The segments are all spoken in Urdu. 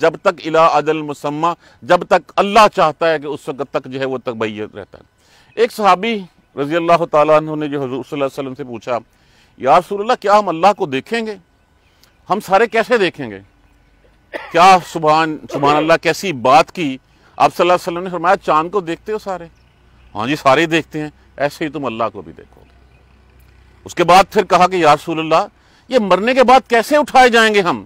جب تک الی اجل مسمى، جب تک اللہ چاہتا ہے کہ اس وقت تک جو ہے وہ تبعیت رہتا ہے۔ ایک صحابی رضی اللہ تعالیٰ عنہ نے جو حضور صلی اللہ علیہ وسلم سے پوچھا، یا رسول اللہ کیا ہم اللہ کو دیکھیں گے؟ ہم سارے کیسے دیکھیں گے؟ کیا سبحان اللہ کیسی بات کی! آپ صلی اللہ علیہ وسلم نے فرمایا چاند کو دیکھتے ہو سارے؟ ہاں جی سارے دیکھتے ہیں، ایسے ہی تم اللہ کو بھی دیکھو گے۔ اس کے بعد پھر کہا کہ یا رسول اللہ یہ مرنے کے بعد کیسے اٹھائے جائیں گے ہم؟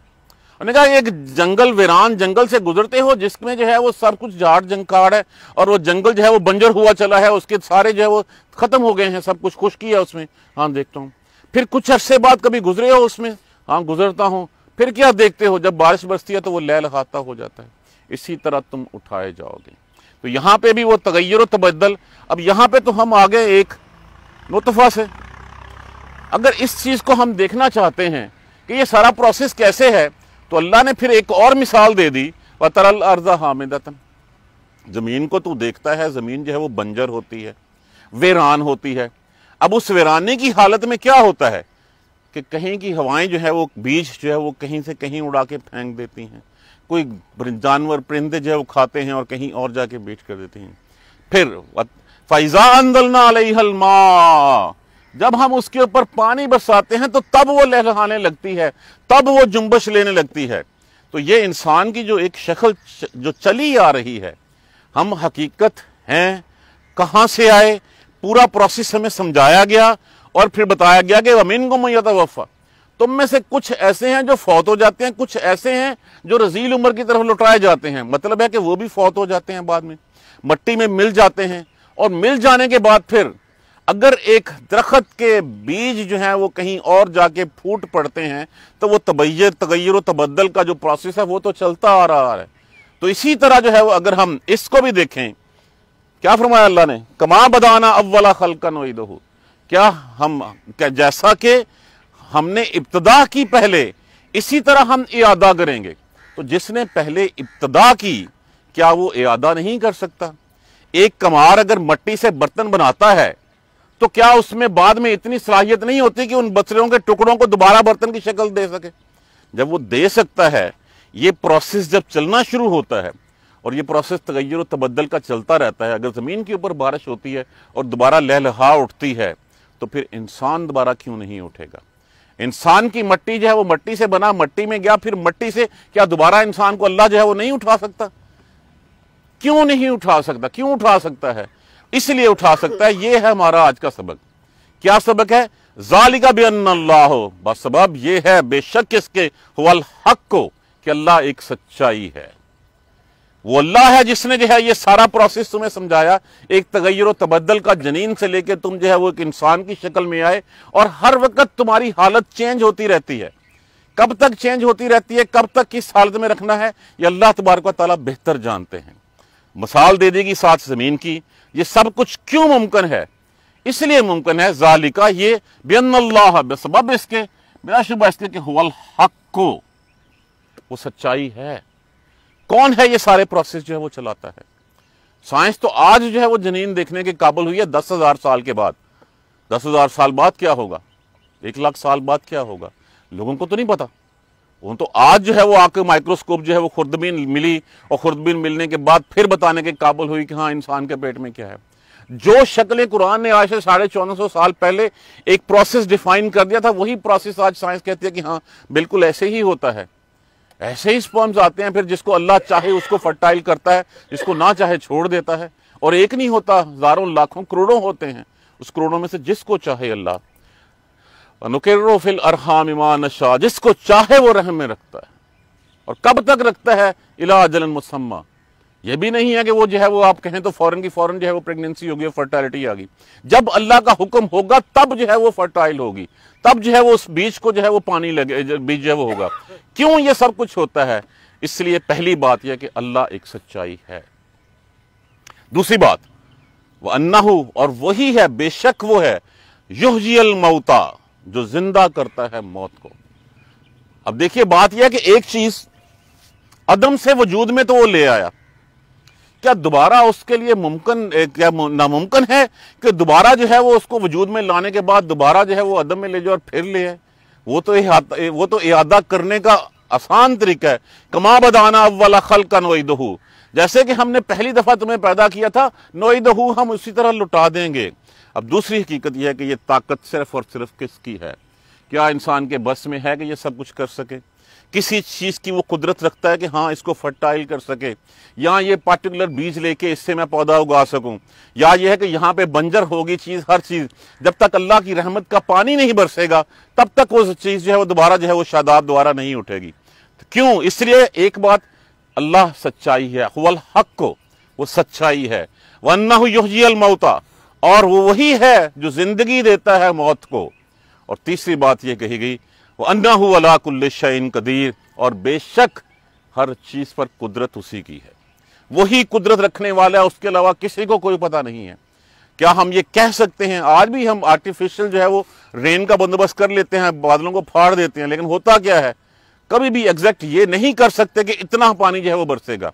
انہوں نے کہا ایک جنگل ویران جنگل سے گزرتے ہو جس میں جو ہے وہ سب کچھ جھاڑ جنکاڑ ہے، اور وہ جنگل جو ہے وہ بنجر ہوا چلا ہے، اس کے سارے جو ہے وہ ختم ہو گئے ہیں، سب کچھ خشکی ہے اس میں۔ ہاں دیکھتا ہوں۔ پھر کچھ عرصے بعد کبھی گزرے ہو اس میں؟ ہاں گزرتا ہوں۔ پھر کیا دیکھتے ہو؟ جب بارش برستی ہے تو وہ لہلہاتا ہو جاتا ہے، اسی طرح تم اٹھائے جاؤ گے۔ تو یہاں پہ بھی وہ تغیر و تبدل۔ اب یہاں پہ تو ہم آگے ایک نطفہ سے، اگر اس چیز کو ہم دیکھنا چاہتے ہیں کہ یہ سارا پروسیس کیسے ہے، تو اللہ نے پھر ایک اور مثال دے دی، وَتَرَى الْأَرْضَ حَامِدَةً، زمین کو تو دیکھتا ہے، زمین جو ہے وہ بنجر ہوتی ہے، ویران ہوتی ہے۔ اب اس ویرانے کی حالت میں کیا ہوتا ہے کہ کہیں کی ہوائیں جو ہے وہ بیج جو ہے وہ کہیں سے کہیں اڑا کے پھینک دیتی ہیں، کوئی جانور پرندے جو ہے وہ کھاتے ہیں اور کہیں اور جا کے بیچ کر دیتے ہیں۔ پھر فَإِذَا أَنزَلْنَا عَلَيْهَا الْمَاءَ، جب ہم اس کے اوپر پانی برساتے ہیں تو تب وہ لہلہانے لگتی ہے، تب وہ جنبش لینے لگتی ہے۔ تو یہ انسان کی جو ایک شکل جو چلی آ رہی ہے، ہم حقیقت ہیں کہاں سے آئے، پورا پروسیس ہمیں سمجھایا گیا اور پھر بتایا گیا کہ وَمِنْكُم مَن يَتَوَفَّى، تم میں سے کچھ ایسے ہیں جو فوت ہو جاتے ہیں، کچھ ایسے ہیں جو رذیل عمر کی طرف لوٹائے جاتے ہیں۔ مطلب ہے کہ وہ بھی فوت ہو جاتے ہیں، بعد میں مٹی میں مل جاتے ہیں، اور مل جانے کے بعد پھر اگر ایک درخت کے بیج جو ہیں وہ کہیں اور جا کے پھوٹ پڑتے ہیں تو وہ تغیر و تبدل کا جو پروسیس ہے وہ تو چلتا آ رہا ہے۔ تو اسی طرح جو ہے وہ اگر ہم اس کو بھی دیکھیں، کیا فرمایا اللہ نے؟ کما بدانا اول خلقا نعیدہ، کیا جیسا کہ ہم نے ابتدا کی پہلے اسی طرح ہم اعادہ کریں گے۔ تو جس نے پہلے ابتدا کی کیا وہ اعادہ نہیں کر سکتا؟ ایک کمار اگر مٹی سے برتن بناتا ہے تو کیا اس میں بعد میں اتنی صلاحیت نہیں ہوتی کہ ان بچڑوں کے ٹکڑوں کو دوبارہ برتن کی شکل دے سکے؟ جب وہ دے سکتا ہے، یہ پروسیس جب چلنا شروع ہوتا ہے، اور یہ پروسیس تغیر و تبدل کا چلتا رہتا ہے، اگر زمین کے اوپر بارش ہوتی ہے اور دوبارہ لہلہا اٹھتی ہے تو پھر انسان دوبارہ کیوں نہیں اٹھے گا؟ انسان کی مٹی جو ہے وہ مٹی سے بنا، مٹی میں گیا، پھر مٹی سے کیا دوبارہ انسان کو اللہ جو ہے وہ نہیں اٹھا سکتا؟ کیوں نہیں اٹھا سکتا؟ کیوں اٹھا سکتا ہے؟ اس لیے اٹھا سکتا ہے۔ یہ ہے ہمارا آج کا سبق۔ کیا سبق ہے؟ ذالک بان اللہ، بس سبب یہ ہے بے شک اس کے هو الحق کو، کہ اللہ ایک سچائی ہے۔ وہ اللہ ہے جس نے جو ہے یہ سارا پروسیس تمہیں سمجھایا، ایک تغیر و تبدل کا جنین سے لے کے تم جو ہے وہ ایک انسان کی شکل میں آئے، اور ہر وقت تمہاری حالت چینج ہوتی رہتی ہے۔ کب تک چینج ہوتی رہتی ہے، کب تک کس حالت میں رکھنا ہے، یہ اللہ تبارک و تعالیٰ بہتر جانتے ہیں۔ مثال دے دے گی ساتھ زمین کی۔ یہ سب کچھ کیوں ممکن ہے؟ اس لیے ممکن ہے ذالکہ، یہ بان اللہ، بسبب اس کے، بلا شبہ اس کے کہ هو الحق کو، وہ سچائی ہے۔ کون ہے یہ سارے پروسیس جو ہے وہ چلاتا ہے؟ سائنس تو آج جو ہے وہ جنین دیکھنے کے قابل ہوئی ہے 10,000 سال کے بعد۔ 10,000 سال بعد کیا ہوگا؟ 1,00,000 سال بعد کیا ہوگا؟ لوگوں کو تو نہیں پتا۔ وہ تو آج جو ہے وہ آ کے مائکروسکوپ جو ہے وہ خوردبین ملی، اور خوردبین ملنے کے بعد پھر بتانے کے قابل ہوئی کہ ہاں انسان کے پیٹ میں کیا ہے۔ جو شکلیں قرآن نے آج سے 1450 سال پہلے ایک پروسیس ڈیفائن کر دیا تھا، وہی پروسیس آج سائنس کہتی ہے کہ ہاں بالکل ایسے ہی ہوتا ہے۔ ایسے ہی سپرمز آتے ہیں، پھر جس کو اللہ چاہے اس کو فرٹائل کرتا ہے، جس کو نہ چاہے چھوڑ دیتا ہے۔ اور ایک نہیں ہوتا، ہزاروں لاکھوں کروڑوں ہوتے ہیں، اس کروڑوں میں سے جس کو چاہے اللہ وَنُقِرُّ فِي الْأَرْحَامِ مَا نَشَاءُ، جس کو چاہے وہ رحم میں رکھتا ہے۔ اور کب تک رکھتا ہے؟ اِلَىٰ أَجَلٍ مُّسَمًّى۔ یہ بھی نہیں ہے کہ وہ جو ہے وہ آپ کہیں تو فوراً کی فوراً جو ہے وہ پریگننسی ہوگی، فرٹائلٹی آ گئی۔ جب اللہ کا حکم ہوگا تب جو ہے وہ فرٹائل ہوگی، تب جو ہے وہ اس بیج کو جو ہے وہ پانی لگے، بیج جو ہے وہ ہوگا۔ کیوں یہ سب کچھ ہوتا ہے؟ اس لیے پہلی بات یہ کہ اللہ ایک سچائی ہے۔ دوسری بات وَأَنَّهُ، اور وہی ہے، بے شک وہ ہے، يُحْيِي الْمَوْتَى، جو زندہ کرتا ہے موت کو۔ اب دیکھیے بات یہ ہے کہ ایک چیز عدم سے وجود میں تو وہ لے آیا، کیا دوبارہ اس کے لیے ممکن، کیا ناممکن ہے کہ دوبارہ جو ہے وہ اس کو وجود میں لانے کے بعد دوبارہ جو ہے وہ عدم میں لے جائے اور پھر لے آئے؟ وہ تو اعادہ کرنے کا آسان طریقہ ہے. کما بدانا اول خلقا نعیدہ، جیسے کہ ہم نے پہلی دفعہ تمہیں پیدا کیا تھا، نعیدہ ہم اسی طرح لٹا دیں گے. اب دوسری حقیقت یہ ہے کہ یہ طاقت صرف اور صرف کس کی ہے؟ کیا انسان کے بس میں ہے کہ یہ سب کچھ کر سکے؟ کسی چیز کی وہ قدرت رکھتا ہے کہ ہاں اس کو فرٹائل کر سکے، یا یہ پارٹیکولر بیج لے کے اس سے میں پودا اگا سکوں، یا یہ ہے کہ یہاں پہ بنجر ہوگی چیز، ہر چیز جب تک اللہ کی رحمت کا پانی نہیں برسے گا تب تک وہ چیز جو ہے وہ دوبارہ جو ہے وہ شاداب دوبارہ نہیں اٹھے گی. کیوں؟ اس لیے ایک بات، اللہ سچائی ہے، هو الحق، وہ سچائی ہے، وَأَنَّهُ يُحْيِي الْمَوْتَى، اور وہ وہی ہے جو زندگی دیتا ہے موت کو. اور تیسری بات یہ کہی گئی وَأَنَّهُ عَلَىٰ كُلِّ شَيْءٍ قَدِيرٌ، اور بے شک ہر چیز پر قدرت اسی کی ہے، وہی قدرت رکھنے والا ہے، اس کے علاوہ کسی کو کوئی پتہ نہیں ہے. کیا ہم یہ کہہ سکتے ہیں؟ آج بھی ہم آرٹیفیشل جو ہے وہ رین کا بندوبست کر لیتے ہیں، بادلوں کو پھاڑ دیتے ہیں، لیکن ہوتا کیا ہے؟ کبھی بھی ایگزیکٹ یہ نہیں کر سکتے کہ اتنا پانی جو ہے وہ برسے گا.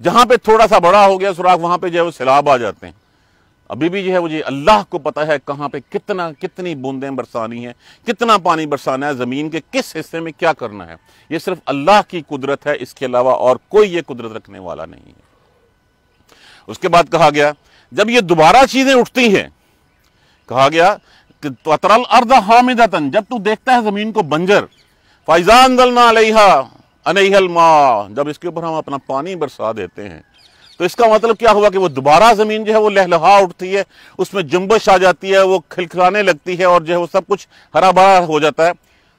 جہاں پہ تھوڑا سا بڑا ہو گیا سراخ، وہاں پہ جو ہے وہ سیلاب آ جاتے ہیں. ابھی بھی جو ہے وہ جی اللہ کو پتہ ہے کہاں پہ کتنی بوندیں برسانی ہیں، کتنا پانی برسانا ہے، زمین کے کس حصے میں کیا کرنا ہے. یہ صرف اللہ کی قدرت ہے، اس کے علاوہ اور کوئی یہ قدرت رکھنے والا نہیں ہے. اس کے بعد کہا گیا جب یہ دوبارہ چیزیں اٹھتی ہیں، کہا گیا کہ تَرَى الْأَرْضَ حَامِدَةً، جب تو دیکھتا ہے زمین کو بنجر، فَإِذَا أَنزَلْنَا عَلَيْهَا الْمَاءَ، جب اس کے اوپر ہم اپنا پانی برسا دیتے ہیں، تو اس کا مطلب کیا ہوا کہ وہ دوبارہ زمین جو ہے وہ لہلہا اٹھتی ہے، اس میں جنبش آ جاتی ہے، وہ کھلکھلانے لگتی ہے، اور جو ہے وہ سب کچھ ہرا بھرا ہو جاتا ہے.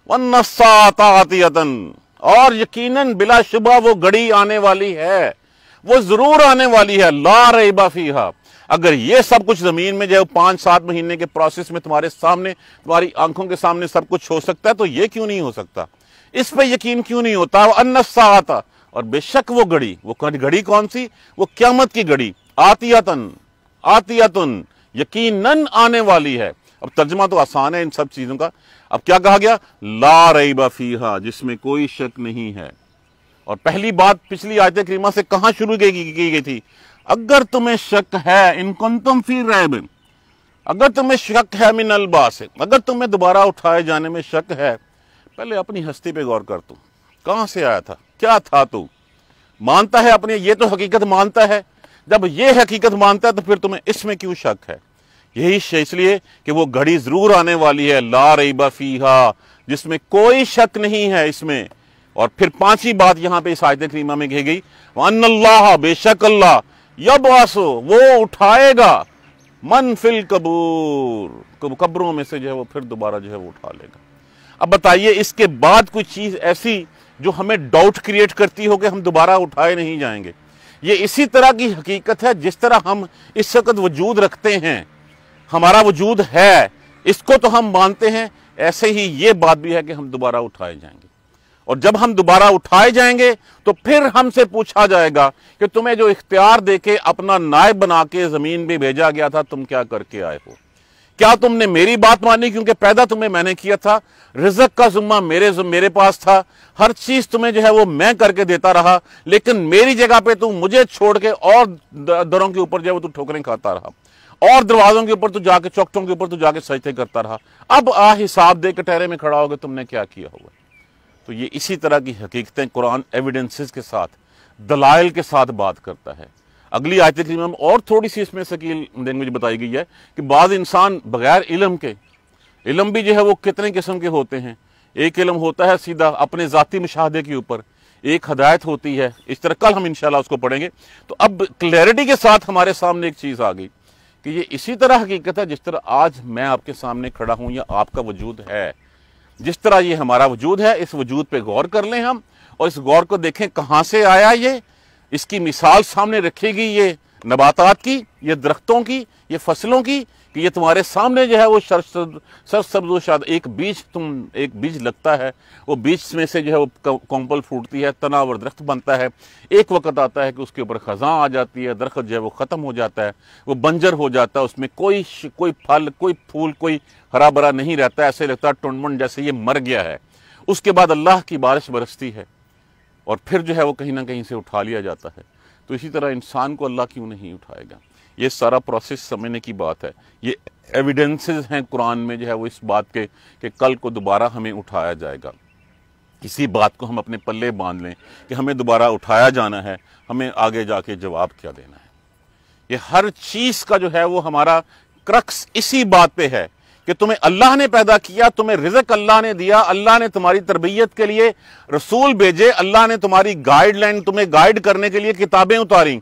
وَالنَّسَّاعَةَ آتِيَةً، اور یقیناً بلا شبہ وہ گھڑی آنے والی ہے، وہ ضرور آنے والی ہے. لا ریب فیہا، اگر یہ سب کچھ زمین میں جو ہے 5-7 مہینے کے پروسیس میں تمہارے سامنے، تمہاری آنکھوں کے سامنے سب کچھ ہو سکتا ہے، تو یہ کیوں نہیں ہو سکتا؟ اس پہ یقین کیوں نہیں ہوتا؟ وَأَنَّ السَّاعَةَ، اور بے شک وہ گھڑی، وہ گھڑی کون سی؟ وہ قیامت کی گھڑی، آتیتن، یقیناً آنے والی ہے. اب ترجمہ تو آسان ہے ان سب چیزوں کا. اب کیا کہا گیا؟ لا ریب فیہا، جس میں کوئی شک نہیں ہے. اور پہلی بات پچھلی آیت کریمہ سے کہاں شروع کی گئی تھی؟ اگر تمہیں شک ہے، ان کنتم فی ریب، اگر تمہیں شک ہے من البعث، اگر تمہیں دوبارہ اٹھائے جانے میں شک ہے، پہلے اپنی ہستی پہ غور کر. تو کہاں سے آیا تھا؟ کیا تھا؟ تو مانتا ہے اپنی، یہ تو حقیقت مانتا ہے. جب یہ حقیقت مانتا ہے تو پھر تمہیں اس میں کیوں شک ہے؟ یہی اس لیے کہ وہ گھڑی ضرور آنے والی ہے، لا ریب فیہا، جس میں کوئی شک نہیں ہے اس میں. اور پھر پانچویں بات یہاں پہ اس آیت کریمہ میں کہی گئی وَأَنَّ اللَّهَ، بے شک اللہ، یبعث، وہ اٹھائے گا، من فی القبور، قبروں میں سے جو ہے وہ پھر دوبارہ جو ہے وہ اٹھا لے گا. اب بتائیے اس کے بعد کوئی چیز ایسی جو ہمیں ڈاؤٹ کریٹ کرتی ہو کہ ہم دوبارہ اٹھائے نہیں جائیں گے؟ یہ اسی طرح کی حقیقت ہے جس طرح ہم اس وقت وجود رکھتے ہیں، ہمارا وجود ہے، اس کو تو ہم مانتے ہیں، ایسے ہی یہ بات بھی ہے کہ ہم دوبارہ اٹھائے جائیں گے. اور جب ہم دوبارہ اٹھائے جائیں گے تو پھر ہم سے پوچھا جائے گا کہ تمہیں جو اختیار دے کے اپنا نائب بنا کے زمین پہ بھیجا گیا تھا، تم کیا کر کے آئے ہو؟ کیا تم نے میری بات مانی؟ کیونکہ پیدا تمہیں میں نے کیا تھا، رزق کا ذمہ میرے پاس تھا، ہر چیز تمہیں جو ہے وہ میں کر کے دیتا رہا، لیکن میری جگہ پہ تم مجھے چھوڑ کے اور دروں کے اوپر جو ہے وہ تو ٹھوکریں کھاتا رہا، اور دروازوں کے اوپر تو جا کے، چوکٹوں کے اوپر تو جا کے سجدے کرتا رہا. اب حساب دے کے ٹہرے میں کھڑا ہوگا تم نے کیا کیا ہوگا. تو یہ اسی طرح کی حقیقتیں قرآن ایویڈنسز کے ساتھ، دلائل کے ساتھ بات کرتا ہے. اگلی آیت کریمہ میں اور تھوڑی سی اس میں سکیل لینگویج بتائی گئی ہے کہ بعض انسان بغیر علم کے، علم بھی جو ہے وہ کتنے قسم کے ہوتے ہیں. ایک علم ہوتا ہے سیدھا اپنے ذاتی مشاہدے کے اوپر، ایک ہدایت ہوتی ہے، اس طرح کل ہم انشاءاللہ اس کو پڑھیں گے. تو اب کلیئرٹی کے ساتھ ہمارے سامنے ایک چیز آ گئی کہ یہ اسی طرح حقیقت ہے جس طرح آج میں آپ کے سامنے کھڑا ہوں یا آپ کا وجود ہے. جس طرح یہ ہمارا وجود ہے، اس وجود پہ غور کر لیں ہم، اور اس غور کو دیکھیں کہاں سے آیا یہ. اس کی مثال سامنے رکھے گی، یہ نباتات کی، یہ درختوں کی، یہ فصلوں کی، کہ یہ تمہارے سامنے جو ہے وہ سرسبز و شاد ایک بیج لگتا ہے، وہ بیج میں سے جو ہے وہ کونپل پھوٹتی ہے، تناور درخت بنتا ہے. ایک وقت آتا ہے کہ اس کے اوپر خزاں آ جاتی ہے، درخت جو ہے وہ ختم ہو جاتا ہے، وہ بنجر ہو جاتا ہے، اس میں کوئی پھل، کوئی پھول، کوئی ہرا بھرا نہیں رہتا ہے، ایسے لگتا ہے ٹنڈ جیسے یہ مر گیا ہے. اس کے بعد اللہ کی بارش برستی ہے اور پھر جو ہے وہ کہیں نہ کہیں سے اٹھا لیا جاتا ہے. تو اسی طرح انسان کو اللہ کیوں نہیں اٹھائے گا؟ یہ سارا پروسیس سمجھنے کی بات ہے. یہ ایویڈنسز ہیں قرآن میں جو ہے وہ اس بات کے کہ کل کو دوبارہ ہمیں اٹھایا جائے گا. اسی بات کو ہم اپنے پلے باندھ لیں کہ ہمیں دوبارہ اٹھایا جانا ہے, ہمیں آگے جا کے جواب کیا دینا ہے. یہ ہر چیز کا جو ہے وہ ہمارا کرکس اسی بات پہ ہے کہ تمہیں اللہ نے پیدا کیا, تمہیں رزق اللہ نے دیا, اللہ نے تمہاری تربیت کے لیے رسول بھیجے, اللہ نے تمہاری گائیڈ لائن تمہیں گائیڈ کرنے کے لیے کتابیں اتاریں,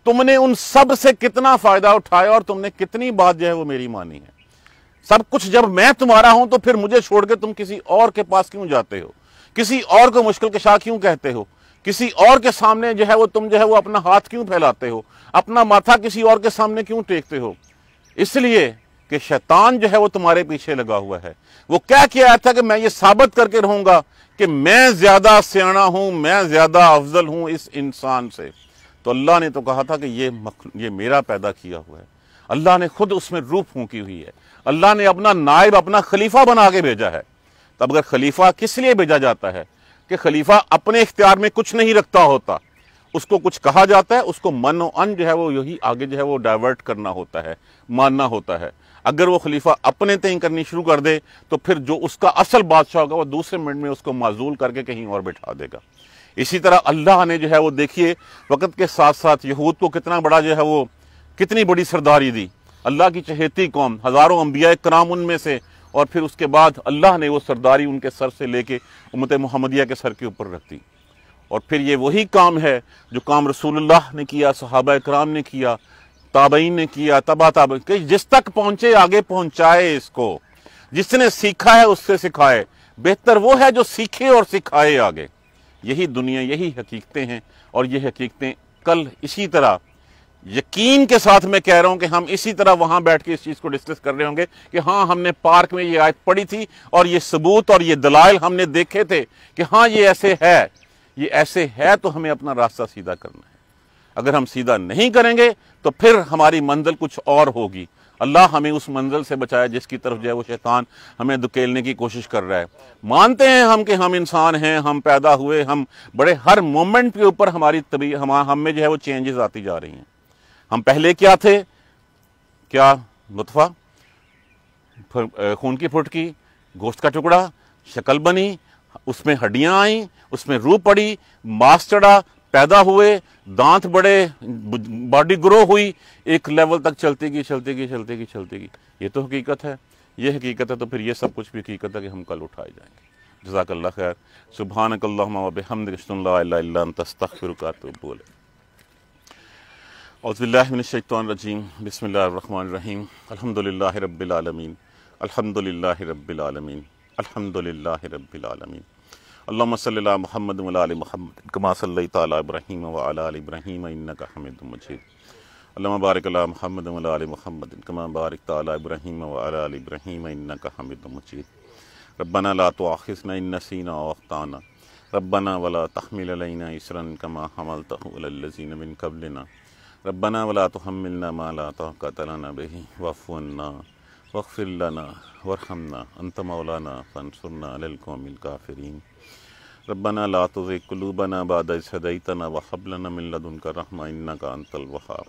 تم نے ان سب سے کتنا فائدہ اٹھایا اور تم نے کتنی بات جو ہے وہ میری مانی ہے. سب کچھ جب میں تمہارا ہوں تو پھر مجھے چھوڑ کے تم کسی اور کے پاس کیوں جاتے ہو, کسی اور کو مشکل کشا کیوں کہتے ہو, کسی اور کے سامنے جو ہے وہ تم جو ہے وہ اپنا ہاتھ کیوں پھیلاتے ہو, اپنا ماتھا کسی اور کے سامنے کیوں ٹیکتے ہو؟ اس لیے کہ شیطان جو ہے وہ تمہارے پیچھے لگا ہوا ہے. وہ کیا کیا تھا کہ میں یہ ثابت کر کے رہوں گا کہ میں زیادہ سیاںا ہوں, میں زیادہ افضل ہوں اس انسان سے. تو اللہ نے تو کہا تھا کہ یہ میرا پیدا کیا ہوا ہے. اللہ نے خود اس میں روح پھونکی ہوئی ہے. اللہ نے اپنا نائب, اپنا خلیفہ بنا کے بھیجا ہے. تب اگر خلیفہ کس لیے بھیجا جاتا ہے کہ خلیفہ اپنے اختیار میں کچھ نہیں رکھتا ہوتا, اس کو کچھ کہا جاتا ہے, اس کو من و ان جو ہے وہ یہی آگے جو ہے وہ ڈائیورٹ کرنا ہوتا ہے, ماننا ہوتا ہے. اگر وہ خلیفہ اپنے تئیں کرنی شروع کر دے تو پھر جو اس کا اصل بادشاہ ہوگا وہ دوسرے منٹ میں اس کو معزول کر کے کہیں اور بٹھا دے گا. اسی طرح اللہ نے جو ہے وہ دیکھیے وقت کے ساتھ ساتھ یہود کو کتنا بڑا جو ہے وہ کتنی بڑی سرداری دی. اللہ کی چہیتی قوم, ہزاروں انبیاء کرام ان میں سے, اور پھر اس کے بعد اللہ نے وہ سرداری ان کے سر سے لے کے امت محمدیہ کے سر کے اوپر رکھ دی. اور پھر یہ وہی کام ہے جو کام رسول اللہ نے کیا, صحابہ کرام نے کیا, تابعین نے کیا, تبا تابعین, کہ جس تک پہنچے آگے پہنچائے اس کو. جس نے سیکھا ہے اس سے سکھائے. بہتر وہ ہے جو سیکھے اور سکھائے آگے. یہی دنیا, یہی حقیقتیں ہیں. اور یہ حقیقتیں کل اسی طرح یقین کے ساتھ میں کہہ رہا ہوں کہ ہم اسی طرح وہاں بیٹھ کے اس چیز کو ڈسکس کر رہے ہوں گے کہ ہاں ہم نے پارک میں یہ آیت پڑھی تھی اور یہ ثبوت اور یہ دلائل ہم نے دیکھے تھے کہ ہاں یہ ایسے ہے, یہ ایسے ہے, تو ہمیں اپنا راستہ سیدھا کرنا ہے. اگر ہم سیدھا نہیں کریں گے تو پھر ہماری منزل کچھ اور ہوگی. اللہ ہمیں اس منزل سے بچائے جس کی طرف جو ہے وہ شیطان ہمیں دھکیلنے کی کوشش کر رہا ہے. مانتے ہیں ہم کہ ہم انسان ہیں, ہم پیدا ہوئے, ہم بڑے ہر مومنٹ کے اوپر ہماری ہم میں جو ہے وہ چینجز آتی جا رہی ہیں. ہم پہلے کیا تھے, کیا نطفہ, خون کی پھٹکی, گوشت کا ٹکڑا, شکل بنی, اس میں ہڈیاں آئیں, اس میں روح پڑی, ماس چڑھا, پیدا ہوئے, دانت بڑے, باڈی گرو ہوئی, ایک لیول تک چلتی گئی. یہ تو حقیقت ہے. یہ حقیقت ہے تو پھر یہ سب کچھ بھی حقیقت ہے کہ ہم کل اٹھائے جائیں گے. جزاک اللہ خیر. سبحانک اللہم و بحمدک اشہد ان لا الہ الا انت استغفرک و اتوب الیک. اعوذ باللہ من الشیطان الرجیم. بسم اللہ الرحمن الرحیم. الحمدللہ رب العالمین. الحمدللہ رب العالمین. الحمدللہ رب العالمین. اللہم صلی علی محمد وعلی آل محمد کما صلیت علی ابراہیم وعلی آل ابراہیم انک حمید مجید. اللہم بارک علی محمد وعلی آل محمد کما بارکت علی ابراہیم وعلی آل ابراہیم انک حمید مجید. ربنا لا تؤاخذنا ان نسینا او اخطانا ربنا ولا تحمل علینا اصرا کما حملته علی الذین من قبلنا ربنا ولا تحملنا ما لا طاقة لنا به واعف عنا واغفر لنا وارحمنا انت مولانا فانصرنا على القوم الكافرين. ربنا لا تزغ قلوبنا بعد إذ هديتنا وهب لنا من لدنك رحمة إنك أنت الوهاب.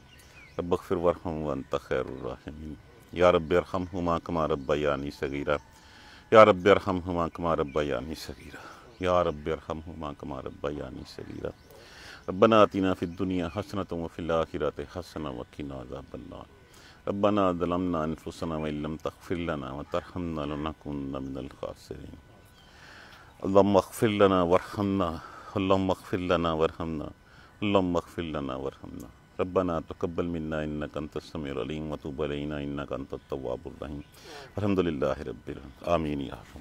رب اغفر وارحم وأنت خير الراحمين. يا رب ارحمهما كما ربياني صغيرا. يا رب ارحمهما كما ربياني صغيرا. يا رب ارحمهما كما ربياني صغيرا. ربنا آتنا في الدنيا حسنة وفي الآخرة حسنة وقنا عذاب النار. ربنا ظلمنا أنفسنا وإن لم تغفر لنا وترحمنا لنكونن من الخاسرين. اللهم اغفر لنا وارحمنا. اللهم اغفر لنا وارحمنا. اللهم اغفر لنا وارحمنا. ربنا تقبل منا انك انت السميع العليم وتب علينا انك انت التواب الرحيم. الحمد لله رب العالمين. آمين يا رب.